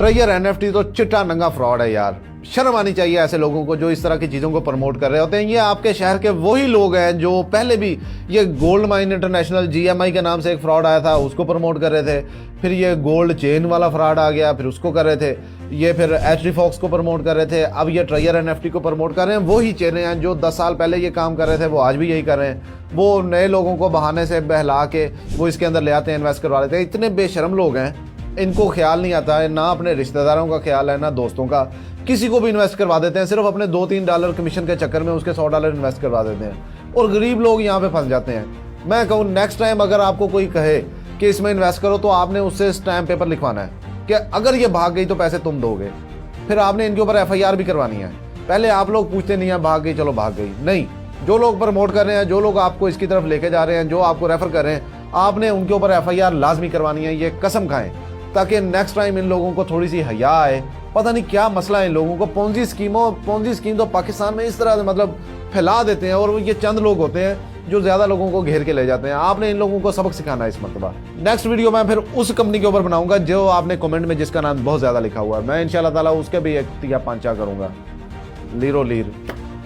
Treasure NFT तो चिट्टा नंगा फ्रॉड है यार। शर्म आनी चाहिए ऐसे लोगों को जो इस तरह की चीज़ों को प्रमोट कर रहे होते हैं। ये आपके शहर के वही लोग हैं जो पहले भी ये गोल्ड माइन इंटरनेशनल जीएमआई के नाम से एक फ्रॉड आया था, उसको प्रमोट कर रहे थे। फिर ये गोल्ड चेन वाला फ्रॉड आ गया, फिर उसको कर रहे थे। ये फिर एचडी फॉक्स को प्रमोट कर रहे थे। अब ये ट्रेजर एनएफटी को प्रमोट कर रहे हैं। वही चेनें हैं जो 10 साल पहले ये काम कर रहे थे, वो आज भी यही कर रहे हैं। वो नए लोगों को बहाने से बहला के वो इसके अंदर ले आते हैं, इन्वेस्ट करवा लेते हैं। इतने बेशरम लोग हैं, इनको ख्याल नहीं आता है, ना अपने रिश्तेदारों का ख्याल है ना दोस्तों का। किसी को भी इन्वेस्ट करवा देते हैं, सिर्फ अपने $2-3 कमीशन के चक्कर में उसके $100 इन्वेस्ट करवा देते हैं और गरीब लोग यहाँ पे फंस जाते हैं। मैं कहूँ नेक्स्ट टाइम अगर आपको कोई कहे कि इसमें इन्वेस्ट करो तो आपने उससे स्टैम्प पेपर लिखवाना है कि अगर ये भाग गई तो पैसे तुम दोगे। फिर आपने इनके ऊपर FIR भी करवानी है। पहले आप लोग पूछते नहीं है भाग गई चलो भाग गई, नहीं। जो लोग प्रमोट कर रहे हैं, जो लोग आपको इसकी तरफ लेके जा रहे हैं, जो आपको रेफर कर रहे हैं, आपने उनके ऊपर FIR लाजमी करवानी है। ये कसम खाएं ताकि नेक्स्ट टाइम इन लोगों को थोड़ी सी हया आए। पता नहीं क्या मसला है इन लोगों को। पोंजी स्कीम तो पाकिस्तान में इस तरह से मतलब फैला देते हैं और ये चंद लोग होते हैं जो ज्यादा लोगों को घेर के ले जाते हैं। आपने इन लोगों को सबक सिखाना है इस मरतबा। नेक्स्ट वीडियो मैं फिर उस कंपनी के ऊपर बनाऊंगा जो आपने कमेंट में जिसका नाम बहुत ज्यादा लिखा हुआ है। मैं इंशाल्लाह ताला उसके भी एक या पांचा करूंगा। लीरो लीर।